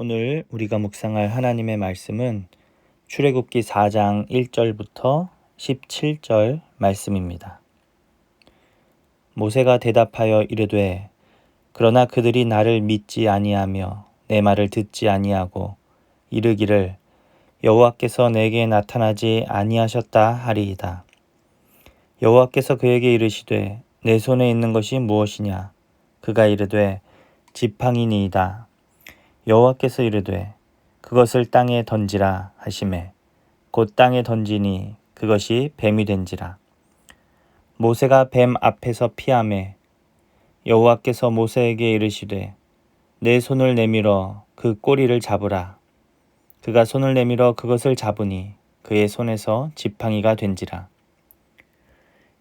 오늘 우리가 묵상할 하나님의 말씀은 출애굽기 4장 1절부터 17절 말씀입니다. 모세가 대답하여 이르되 그러나 그들이 나를 믿지 아니하며 내 말을 듣지 아니하고 이르기를 여호와께서 내게 나타나지 아니하셨다 하리이다. 여호와께서 그에게 이르시되 내 손에 있는 것이 무엇이냐? 그가 이르되 지팡이니이다. 여호와께서 이르되 그것을 땅에 던지라 하시매 곧 땅에 던지니 그것이 뱀이 된지라. 모세가 뱀 앞에서 피하매 여호와께서 모세에게 이르시되 내 손을 내밀어 그 꼬리를 잡으라. 그가 손을 내밀어 그것을 잡으니 그의 손에서 지팡이가 된지라.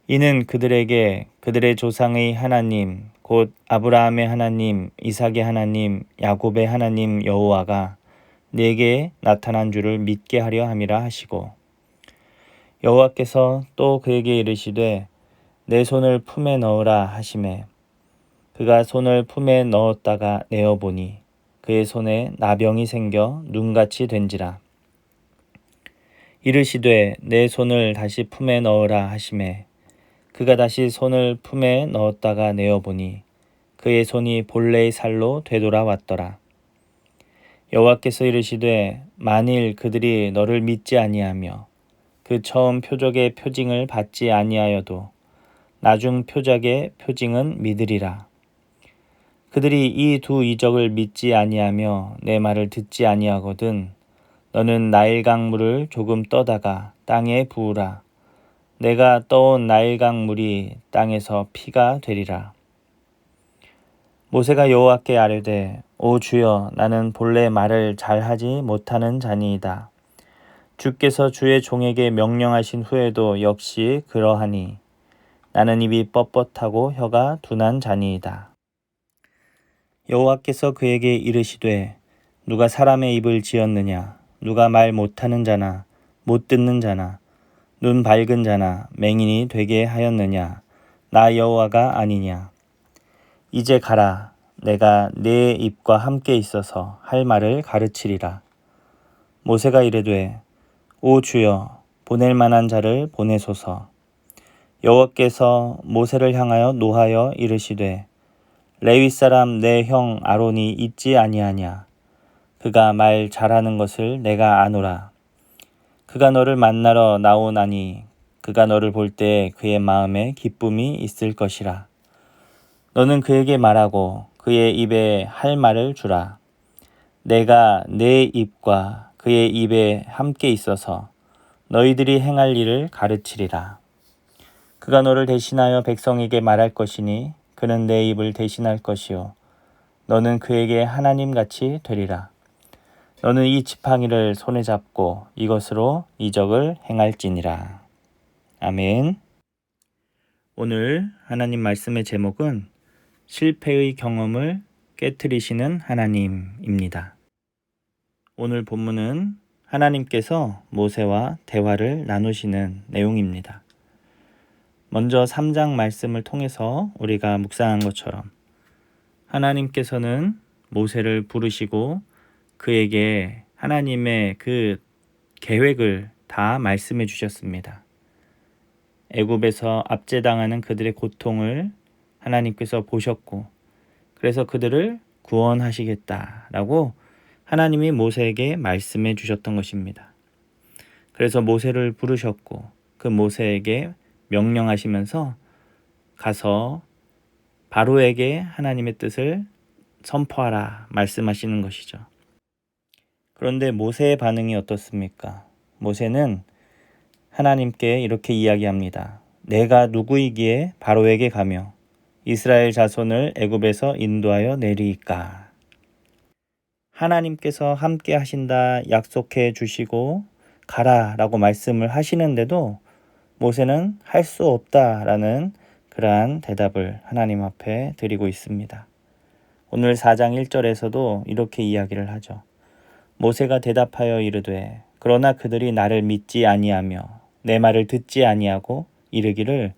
이는 그들에게 그들의 조상의 하나님 곧 아브라함의 하나님, 이삭의 하나님, 야곱의 하나님 여호와가 내게 나타난 줄을 믿게 하려 함이라 하시고 여호와께서 또 그에게 이르시되 내 손을 품에 넣으라 하시매 그가 손을 품에 넣었다가 내어보니 그의 손에 나병이 생겨 눈같이 된지라. 이르시되 내 손을 다시 품에 넣으라 하시매 그가 다시 손을 품에 넣었다가 내어보니 그의 손이 본래의 살로 되돌아왔더라. 여호와께서 이르시되 만일 그들이 너를 믿지 아니하며 그 처음 표적의 표징을 받지 아니하여도 나중 표적의 표징은 믿으리라. 그들이 이 두 이적을 믿지 아니하며 내 말을 듣지 아니하거든 너는 나일강 물을 조금 떠다가 땅에 부으라. 내가 떠온 나일강 물이 땅에서 피가 되리라. 모세가 여호와께 아뢰되 오 주여 나는 본래 말을 잘하지 못하는 자니이다. 주께서 주의 종에게 명령하신 후에도 역시 그러하니 나는 입이 뻣뻣하고 혀가 둔한 자니이다. 여호와께서 그에게 이르시되 누가 사람의 입을 지었느냐? 누가 말 못하는 자나 못 듣는 자나 눈 밝은 자나 맹인이 되게 하였느냐? 나 여호와가 아니냐? 이제 가라. 내가 네 입과 함께 있어서 할 말을 가르치리라. 모세가 이르되 오 주여 보낼 만한 자를 보내소서. 여호와께서 모세를 향하여 노하여 이르시되 레위 사람 내 형 아론이 있지 아니하냐? 그가 말 잘하는 것을 내가 아노라. 그가 너를 만나러 나오나니 그가 너를 볼 때 그의 마음에 기쁨이 있을 것이라. 너는 그에게 말하고 그의 입에 할 말을 주라. 내가 내 입과 그의 입에 함께 있어서 너희들이 행할 일을 가르치리라. 그가 너를 대신하여 백성에게 말할 것이니 그는 내 입을 대신할 것이요 너는 그에게 하나님같이 되리라. 너는 이 지팡이를 손에 잡고 이것으로 이적을 행할지니라. 아멘. 오늘 하나님 말씀의 제목은 실패의 경험을 깨트리시는 하나님입니다. 오늘 본문은 하나님께서 모세와 대화를 나누시는 내용입니다. 먼저 3장 말씀을 통해서 우리가 묵상한 것처럼 하나님께서는 모세를 부르시고 그에게 하나님의 그 계획을 다 말씀해 주셨습니다. 애굽에서 압제당하는 그들의 고통을 하나님께서 보셨고 그래서 그들을 구원하시겠다라고 하나님이 모세에게 말씀해 주셨던 것입니다. 그래서 모세를 부르셨고 그 모세에게 명령하시면서 가서 바로에게 하나님의 뜻을 선포하라 말씀하시는 것이죠. 그런데 모세의 반응이 어떻습니까? 모세는 하나님께 이렇게 이야기합니다. 내가 누구이기에 바로에게 가며 이스라엘 자손을 애굽에서 인도하여 내리이까. 하나님께서 함께 하신다 약속해 주시고 가라라고 말씀을 하시는데도 모세는 할 수 없다라는 그러한 대답을 하나님 앞에 드리고 있습니다. 오늘 4장 1절에서도 이렇게 이야기를 하죠. 모세가 대답하여 이르되 그러나 그들이 나를 믿지 아니하며 내 말을 듣지 아니하고 이르기를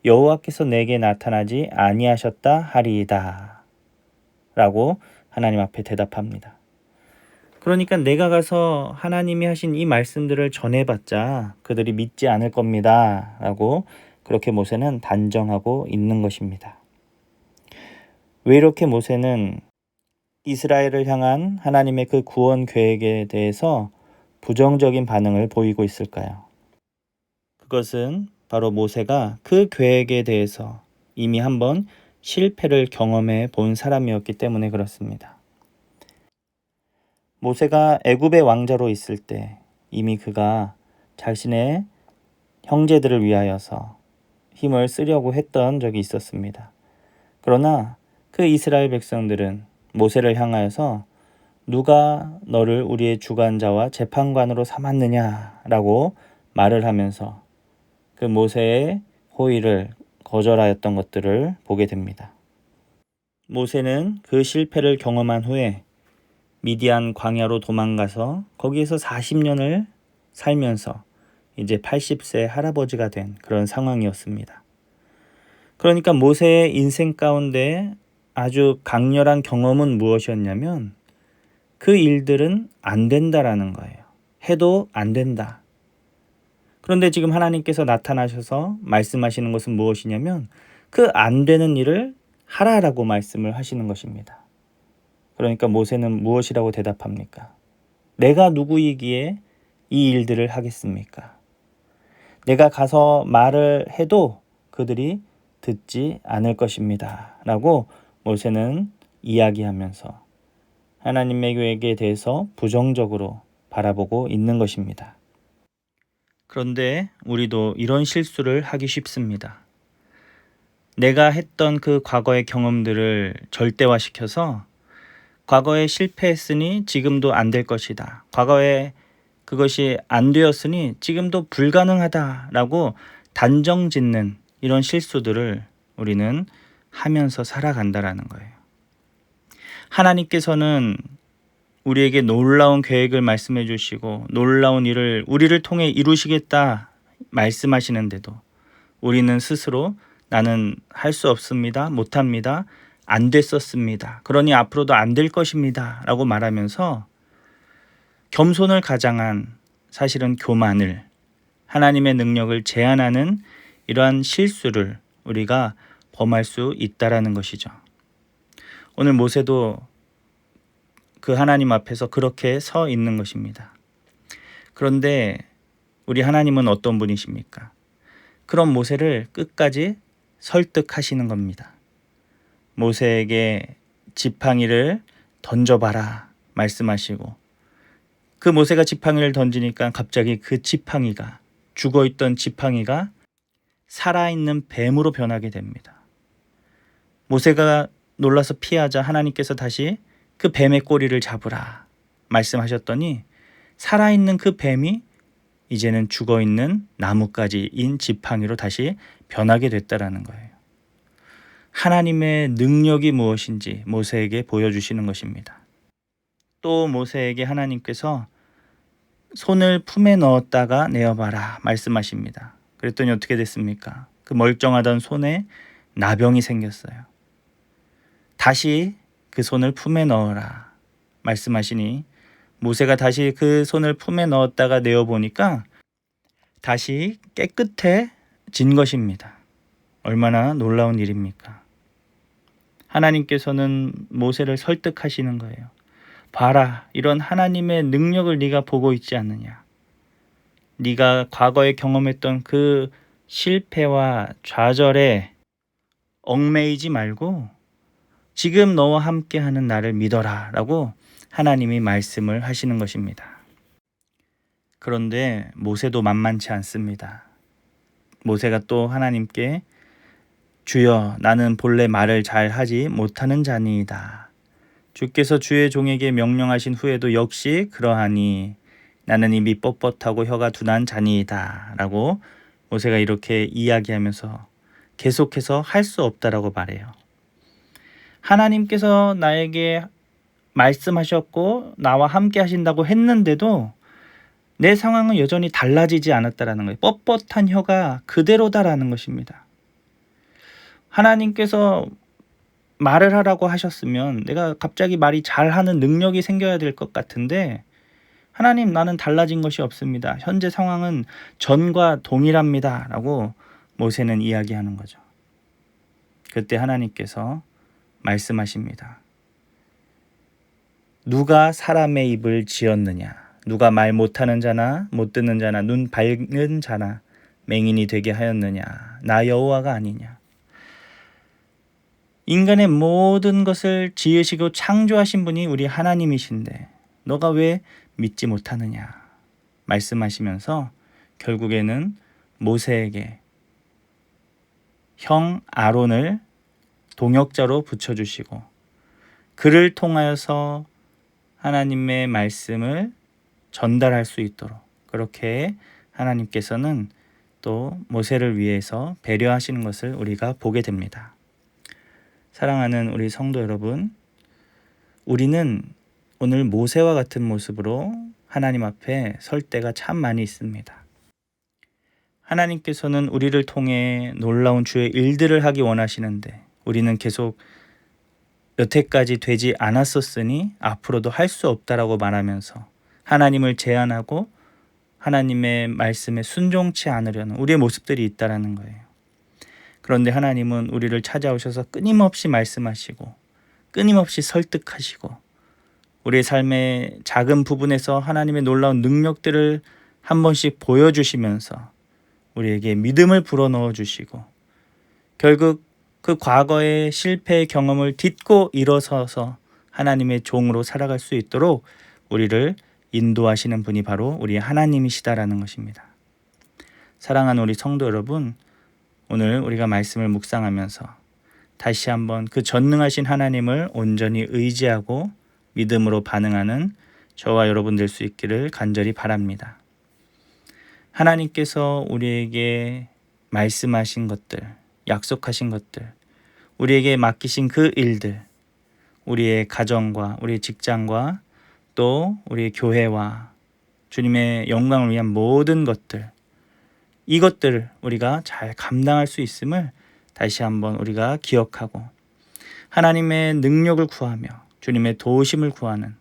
여호와께서 내게 나타나지 아니하셨다 하리이다 라고 하나님 앞에 대답합니다. 그러니까 내가 가서 하나님이 하신 이 말씀들을 전해봤자 그들이 믿지 않을 겁니다. 라고 그렇게 모세는 단정하고 있는 것입니다. 왜 이렇게 모세는 이스라엘을 향한 하나님의 그 구원 계획에 대해서 부정적인 반응을 보이고 있을까요? 그것은 바로 모세가 그 계획에 대해서 이미 한번 실패를 경험해 본 사람이었기 때문에 그렇습니다. 모세가 애굽의 왕자로 있을 때 이미 그가 자신의 형제들을 위하여서 힘을 쓰려고 했던 적이 있었습니다. 그러나 그 이스라엘 백성들은 모세를 향하여서 누가 너를 우리의 주관자와 재판관으로 삼았느냐라고 말을 하면서 그 모세의 호의를 거절하였던 것들을 보게 됩니다. 모세는 그 실패를 경험한 후에 미디안 광야로 도망가서 거기에서 40년을 살면서 이제 80세 할아버지가 된 그런 상황이었습니다. 그러니까 모세의 인생 가운데 아주 강렬한 경험은 무엇이었냐면 그 일들은 안 된다라는 거예요. 해도 안 된다. 그런데 지금 하나님께서 나타나셔서 말씀하시는 것은 무엇이냐면 그 안 되는 일을 하라라고 말씀을 하시는 것입니다. 그러니까 모세는 무엇이라고 대답합니까? 내가 누구이기에 이 일들을 하겠습니까? 내가 가서 말을 해도 그들이 듣지 않을 것입니다. 라고 모세는 이야기하면서 하나님의 계획에 대해서 부정적으로 바라보고 있는 것입니다. 그런데 우리도 이런 실수를 하기 쉽습니다. 내가 했던 그 과거의 경험들을 절대화시켜서 과거에 실패했으니 지금도 안 될 것이다. 과거에 그것이 안 되었으니 지금도 불가능하다라고 단정 짓는 이런 실수들을 우리는 하면서 살아간다라는 거예요. 하나님께서는 우리에게 놀라운 계획을 말씀해 주시고 놀라운 일을 우리를 통해 이루시겠다 말씀하시는데도 우리는 스스로 나는 할 수 없습니다. 못합니다. 안 됐었습니다. 그러니 앞으로도 안 될 것입니다. 라고 말하면서 겸손을 가장한 사실은 교만을 하나님의 능력을 제한하는 이러한 실수를 우리가 범할 수 있다라는 것이죠. 오늘 모세도 그 하나님 앞에서 그렇게 서 있는 것입니다. 그런데 우리 하나님은 어떤 분이십니까? 그런 모세를 끝까지 설득하시는 겁니다. 모세에게 지팡이를 던져봐라 말씀하시고 그 모세가 지팡이를 던지니까 갑자기 그 지팡이가 죽어있던 지팡이가 살아있는 뱀으로 변하게 됩니다. 모세가 놀라서 피하자 하나님께서 다시 그 뱀의 꼬리를 잡으라 말씀하셨더니 살아있는 그 뱀이 이제는 죽어있는 나뭇가지인 지팡이로 다시 변하게 됐다라는 거예요. 하나님의 능력이 무엇인지 모세에게 보여주시는 것입니다. 또 모세에게 하나님께서 손을 품에 넣었다가 내어봐라 말씀하십니다. 그랬더니 어떻게 됐습니까? 그 멀쩡하던 손에 나병이 생겼어요. 다시 그 손을 품에 넣어라 말씀하시니 모세가 다시 그 손을 품에 넣었다가 내어보니까 다시 깨끗해진 것입니다. 얼마나 놀라운 일입니까? 하나님께서는 모세를 설득하시는 거예요. 봐라, 이런 하나님의 능력을 네가 보고 있지 않느냐. 네가 과거에 경험했던 그 실패와 좌절에 얽매이지 말고 지금 너와 함께하는 나를 믿어라 라고 하나님이 말씀을 하시는 것입니다. 그런데 모세도 만만치 않습니다. 모세가 또 하나님께 주여 나는 본래 말을 잘 하지 못하는 자니이다. 주께서 주의 종에게 명령하신 후에도 역시 그러하니 나는 입이 뻣뻣하고 혀가 둔한 자니이다. 라고 모세가 이렇게 이야기하면서 계속해서 할 수 없다라고 말해요. 하나님께서 나에게 말씀하셨고 나와 함께 하신다고 했는데도 내 상황은 여전히 달라지지 않았다라는 거예요. 뻣뻣한 혀가 그대로다라는 것입니다. 하나님께서 말을 하라고 하셨으면 내가 갑자기 말이 잘하는 능력이 생겨야 될 것 같은데, 하나님, 나는 달라진 것이 없습니다. 현재 상황은 전과 동일합니다. 라고 모세는 이야기하는 거죠. 그때 하나님께서 말씀하십니다. 누가 사람의 입을 지었느냐? 누가 말 못하는 자나 못 듣는 자나 눈 밝은 자나 맹인이 되게 하였느냐? 나 여호와가 아니냐? 인간의 모든 것을 지으시고 창조하신 분이 우리 하나님이신데 너가 왜 믿지 못하느냐? 말씀하시면서 결국에는 모세에게 형 아론을 동역자로 붙여주시고 그를 통하여서 하나님의 말씀을 전달할 수 있도록 그렇게 하나님께서는 또 모세를 위해서 배려하시는 것을 우리가 보게 됩니다. 사랑하는 우리 성도 여러분, 우리는 오늘 모세와 같은 모습으로 하나님 앞에 설 때가 참 많이 있습니다. 하나님께서는 우리를 통해 놀라운 주의 일들을 하기 원하시는데 우리는 계속 여태까지 되지 않았었으니 앞으로도 할 수 없다라고 말하면서 하나님을 제한하고 하나님의 말씀에 순종치 않으려는 우리의 모습들이 있다라는 거예요. 그런데 하나님은 우리를 찾아오셔서 끊임없이 말씀하시고 끊임없이 설득하시고 우리의 삶의 작은 부분에서 하나님의 놀라운 능력들을 한 번씩 보여주시면서 우리에게 믿음을 불어넣어 주시고 결국 그 과거의 실패의 경험을 딛고 일어서서 하나님의 종으로 살아갈 수 있도록 우리를 인도하시는 분이 바로 우리 하나님이시다라는 것입니다. 사랑하는 우리 성도 여러분, 오늘 우리가 말씀을 묵상하면서 다시 한번 그 전능하신 하나님을 온전히 의지하고 믿음으로 반응하는 저와 여러분 될 수 있기를 간절히 바랍니다. 하나님께서 우리에게 말씀하신 것들, 약속하신 것들, 우리에게 맡기신 그 일들, 우리의 가정과 우리의 직장과 또 우리의 교회와 주님의 영광을 위한 모든 것들, 이것들을 우리가 잘 감당할 수 있음을 다시 한번 우리가 기억하고 하나님의 능력을 구하며 주님의 도우심을 구하는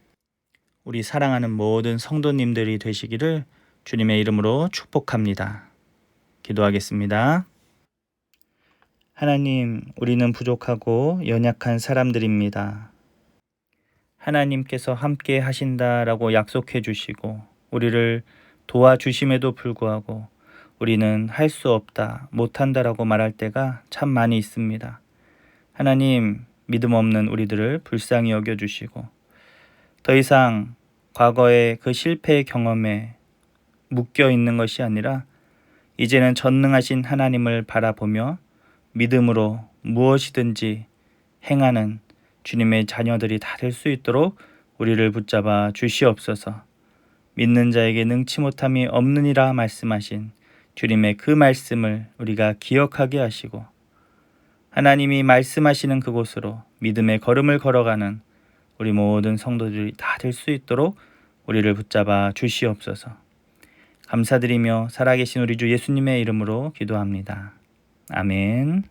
우리 사랑하는 모든 성도님들이 되시기를 주님의 이름으로 축복합니다. 기도하겠습니다. 하나님, 우리는 부족하고 연약한 사람들입니다. 하나님께서 함께 하신다라고 약속해 주시고 우리를 도와주심에도 불구하고 우리는 할 수 없다, 못한다라고 말할 때가 참 많이 있습니다. 하나님, 믿음 없는 우리들을 불쌍히 여겨주시고 더 이상 과거의 그 실패의 경험에 묶여 있는 것이 아니라 이제는 전능하신 하나님을 바라보며 믿음으로 무엇이든지 행하는 주님의 자녀들이 다 될 수 있도록 우리를 붙잡아 주시옵소서. 믿는 자에게 능치 못함이 없느니라 말씀하신 주님의 그 말씀을 우리가 기억하게 하시고 하나님이 말씀하시는 그곳으로 믿음의 걸음을 걸어가는 우리 모든 성도들이 다 될 수 있도록 우리를 붙잡아 주시옵소서. 감사드리며 살아계신 우리 주 예수님의 이름으로 기도합니다. 아멘.